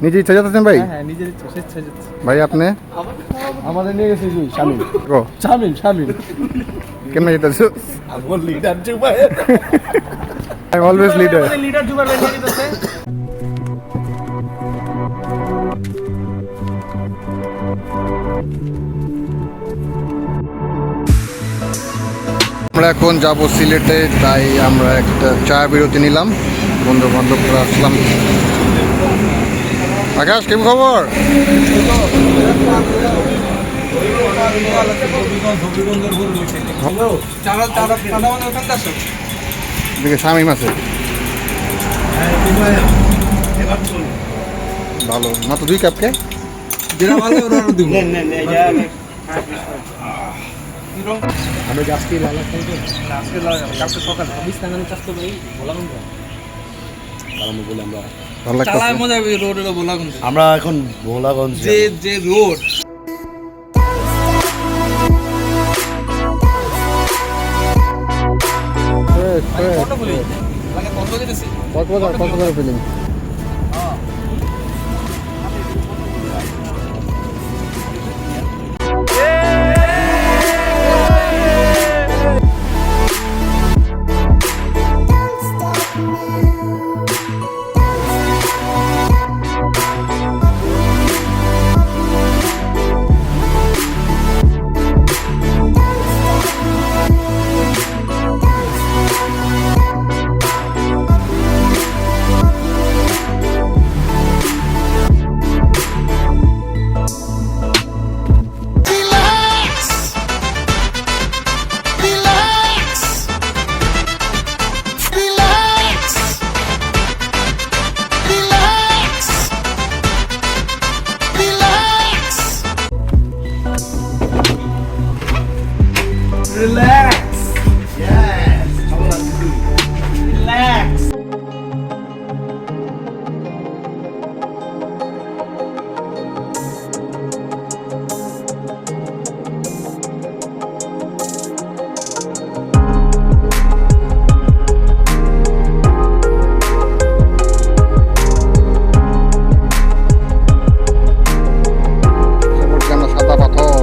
নিজে ইচ্ছা যাচ্ছেন ভাই? হ্যাঁ নিজের ইচ্ছা স্বেচ্ছায় যাচ্ছে। ভাই আপনি? আমাদের নিয়ে গেছে শামিল। ও শামিল কেমনে যেতেছো? আমার লিডার জুবাই। I am always leader. Leader জুবাই নিয়ে যেতেছে। আমরা এখন যাব সিলেটে, তাই আমরা একটা চা বিরতি নিলাম, বন্ধু বান্ধবরা আসলাম। আকাশ কেমন খবর? এদিকে শামিম আছে। ভালো মাত্র 2 কাপ কে? আমি আজকে লালা খাইবো, আজকে কালকে সকালে বিস্তাঙ্গানি চাষ তো ভাই বলা কোন আমরা বলে আমরা ভালো লাগছে। চালায় মজা হবে রোডে বলাগঞ্জ। আমরা এখন ভোলাগঞ্জ যে রোড কত বলি লাগে কত দিতেছি Cox's Bazar feeling. relax. Yes. Relax. সাদা পাথর।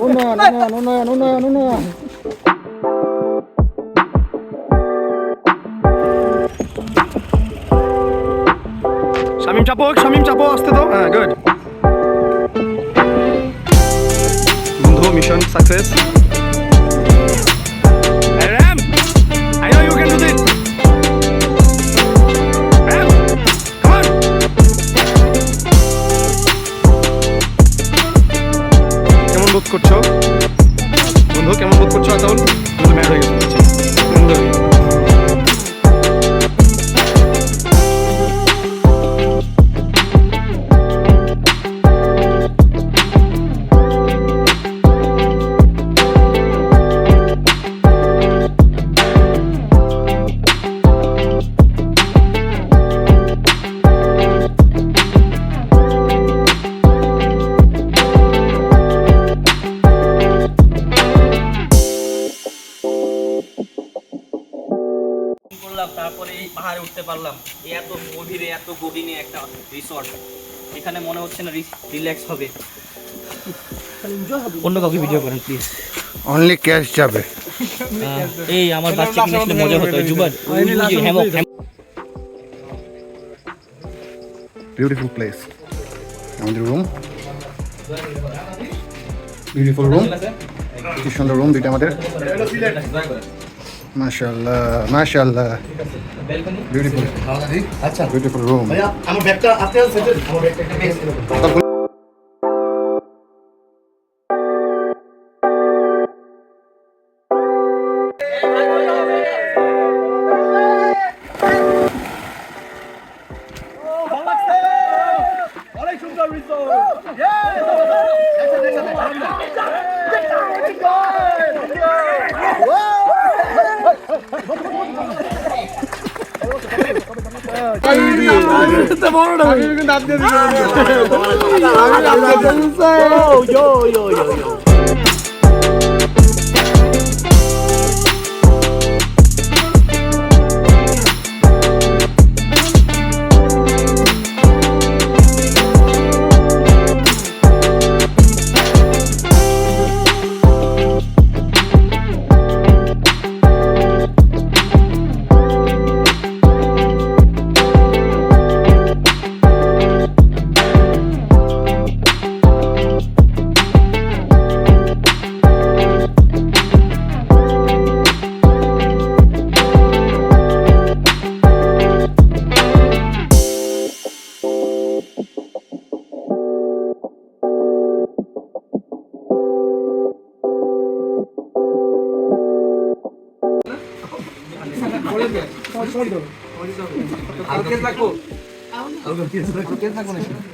উন্নয়ন। শামিম চাপো আসতে তো। হ্যাঁ গুড বন্ধু, mission success. Ram, I know you can do this. Ram, come on. কেমন বোধ করছো বন্ধু? কেমন বোধ করছো আতাউল? বন্ধু ম্যাড হয়ে গেছে। বন্ধু জানতে পারলাম এত গভীরে এত গভীরে একটা রিসর্ট, এখানে মনে হচ্ছে না রিল্যাক্স হবে। অন্য কাউকে ভিডিও করেন প্লিজ। অনলি ক্যাশ যাবে। এই আমার বাচ্চা কিনে আসলে মজা হতো। জুবান হ্যামক বিউটিফুল প্লেস। আমাদের রুম, বিউটিফুল রুম, কি সুন্দর রুম দুইটা আমাদের। মাশাআল্লাহ মাশাআল্লাহ, বিউটিফুল। আচ্ছা, বিউটিফুল রুম। আমার ব্যাগটা আপনি সেটা আমার ব্যাগটা একটা নিয়ে এসেছিলেন।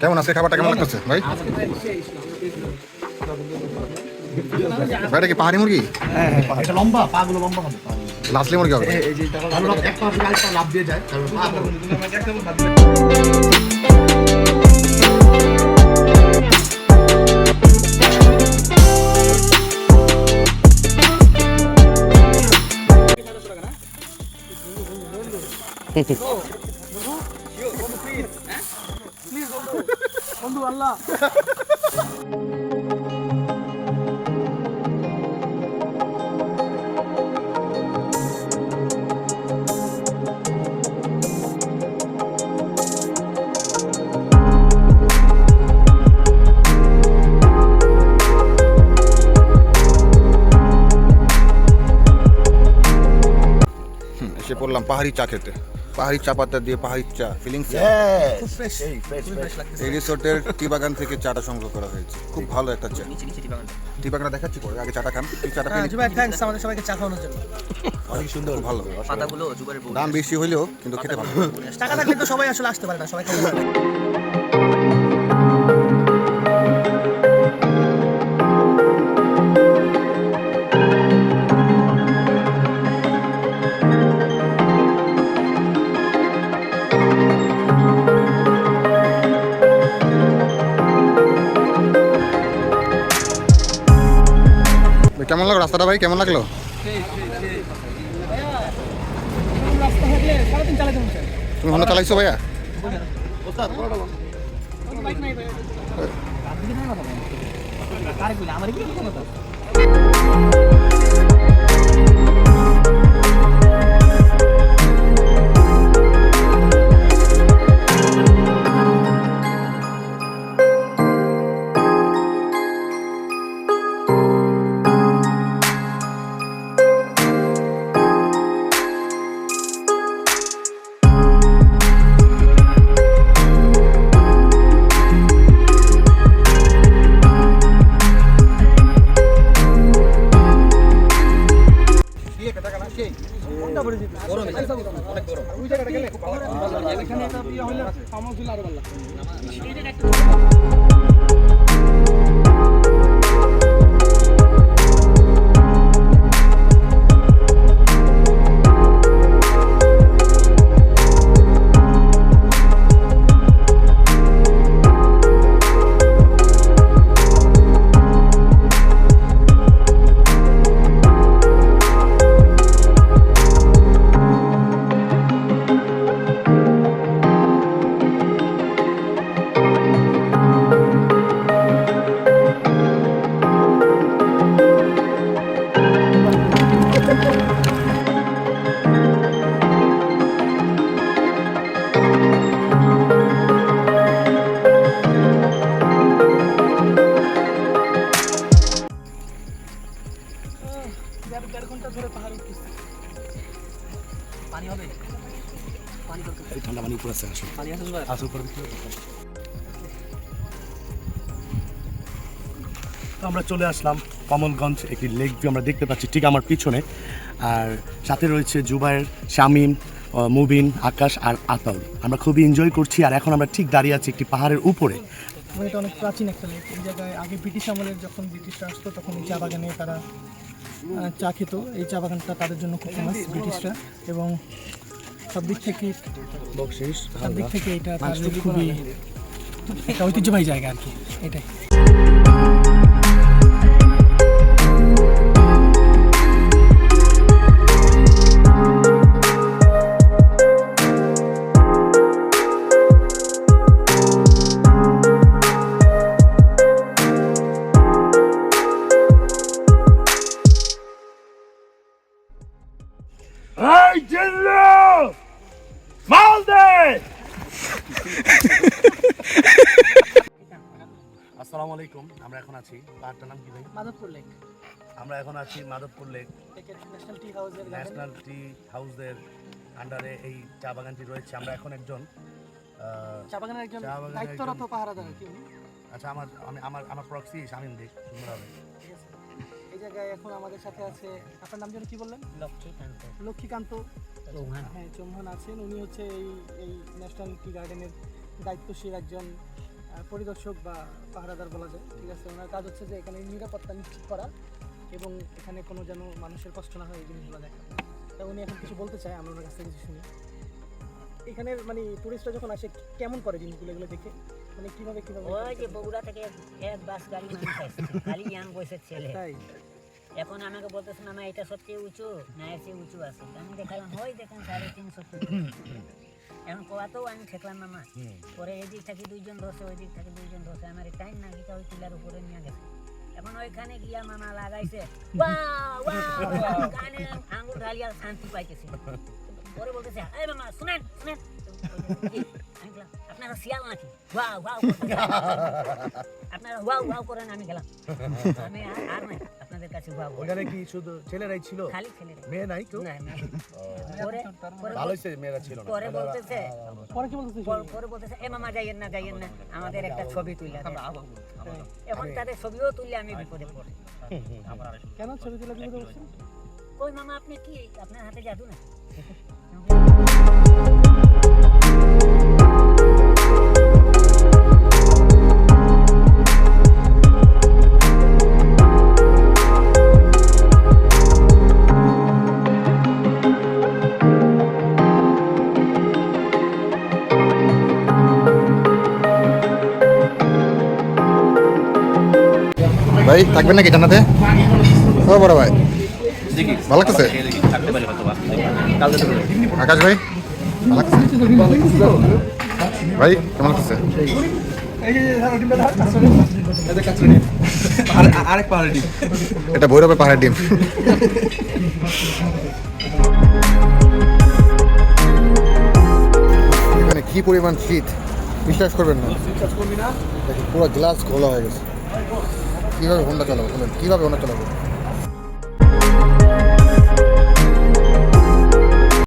কেমন আছে খাবারটা, কেমন লাগতেছে ভাই? ভাইটা কি পাহাড়ি মুরগি? এটা লম্বা, পাগুলো লম্বা হবে। লাসলি মুরগি হবে। এই যে এক পা থেকে আরেকটা লাফ দিয়ে যায়, তারপর পা বড়। এসে পড়লাম পাহাড়ি চা খেতে। পাহাড়ি চা পাতা দিয়ে পাহাড়ি চা ফিলিংস। এই রিসোর্টের টি বাগান থেকে চাটা সংগ্রহ করা হয়েছে। খুব ভালো একটা চা। টি বাগানটা দেখাচ্ছি পরে, আগে চাটা খান। এই চাটা থ্যাঙ্কস আমাদের সবাইকে চা খাওয়ানোর জন্য। অনেক সুন্দর, ভালো। পাতাগুলো জুবারের বউ। দাম বেশি হলেও কিন্তু খেতে ভালো। টাকা থাকলে তো সবাই আসলে আসতে পারে না, সবাই খেতে পারে। কেমন লাগলো রাস্তাটা ভাই, কেমন লাগলো? তুমি হন্ডা চালাইছো ভাইয়া? দেড় ঘন্টা ধরে পাহাড়ে উঠতেছি। পানি হবে? পানি দরকার। এই ঠান্ডা পানি উপরে আছে, আসো পানি আছে ভাই? আসো উপরে দেখতে আমরা চলে আসলাম কমলগঞ্জ, একটি লেক ভিউ আমরা দেখতে পাচ্ছি ঠিক আমার পিছনে। আর সাথে রয়েছে জুবায়ের, শামীম, মুবিন, আকাশ আর আতাউল। আমরা খুবই এনজয় করছি। আর এখন আমরা ঠিক দাঁড়িয়ে আছি একটি পাহাড়ের উপরে। এবং এটা অনেক প্রাচীন একটা লেক। এই জায়গায় আগে ব্রিটিশ আমলের যখন ব্রিটিশরা আসতো তখন এই চা বাগানে তারা চা খেত। এই চা বাগানটা তাদের জন্য খুব ফেমাস ব্রিটিশরা, এবং সব দিক থেকে এটা তাদের খুবই একটা ঐতিহ্যবাহী জায়গা আর কি, এটাই। আসসালামু আলাইকুম। আমরা এখন আছি, পাহাড়টার নাম কি ভাই? মাধবপুর লেক, আমরা এখন আছি মাধবপুর লেক, ন্যাশনাল টি হাউসের ন্যাশনাল টি হাউসের আন্ডারে এই চা বাগানটি রয়েছে। আমরা এখন একজন চা বাগানের একজন চা বাগানের দায়িত্বরত একজন- পাহারাদার আর কি উনি। আচ্ছা, আমার প্রক্সি শামীম দেখ সুন্দর হবে। ঠিক আছে, এই জায়গায় এখন আমাদের সাথে আছে, আপনার নাম যেন কি বললেন? লক্ষ্মীকান্ত হ্যাঁ চৌহান আছেন। উনি হচ্ছে এই ন্যাশনাল টি গার্ডেনের দায়িত্বশীল একজন পরিদর্শক বা পাহারাদার বলা যায়। ঠিক আছে, ওনার কাজ হচ্ছে যে এখানে নিরাপত্তা নিশ্চিত করা এবং এখানে কোনো যেন মানুষের কষ্ট না হয় এই জিনিসগুলো দেখা। তা উনি এখন কিছু বলতে চায়, আমরা ওনার কাছ থেকে কিছু শুনি। এখানের মানে টুরিস্টরা যখন আসে কেমন করে জিনিসগুলো এগুলো দেখে, মানে কিভাবে ওই যে বগুড়া থেকে এক বাস গাড়ি মানুষ আসছে, খালি ইয়াং বয়সের ছেলে। তাই এখন আমাকে বলতেছে মামা এটা সবচেয়ে উঁচু না এর চেয়ে উঁচু আছে। আমি দেখালাম ওই দেখেন 350 ফুট। এখন কোয়াতেও আমি ঠেকলাম মামা। পরে এদিক থেকে দুইজন ধরছে, ওই দিক থেকে দুইজন ধরছে। আমার টাইম না গিয়ে ওই টিলার উপরে নিয়ে গেছে। এখন ওইখানে গিয়া মামা লাগাইছে ওয়াও ওয়াও, কানে আঙ্গুল ঢালিয়া শান্তি পাইতেছি। পরে বলতেছে এই মামা শুনেন শুনেন, আমি গেলাম আপনারা শিয়াল নাকি? ওয়াও ওয়াও আপনারা ওয়াও ওয়াও করেন, আমি গেলাম। আমি আর নাই আপনাদের কাছে ওয়াও। ওখানে কি শুধু ছেলেরাই ছিল, খালি ছেলেরা, মেয়ে নাই তো? না না। পরে ভালো হয়েছে মেয়েরা ছিল না। পরে বলতেছে পরে কি বলতেছে? পরে বলতেছে এ মামা যাইয়েন না আমাদের একটা ছবি তুলে দেন। এখন তাদের ছবিও তুললে আমি বিপদে পড়ি। কেন ছবি তুলে বিপদে বলছেন? ওই মামা আপনি কি আপনার হাতে জাদু না? ভাই থাকবেন নাকি জানাতে? ও বড় ভাই, দেখি ভালো লাগতেছে? দেখি থাকতে পারি হয়তো বা। কালকে তো আকাশ ভাই ভালো লাগতেছে? ভাই কেমন লাগতেছে? আরেক পাহাড়ের ডিম। এটা ভৈরবের পাহাড়ের ডিম। এখানে কি পরিমাণ শীত বিশ্বাস করবেন না। দেখুন, পুরো গ্লাস খোলা হয়ে গেছে। কীভাবে হোন্ডা চালাবো বলেন, কীভাবে হোন্ডা চালাবো?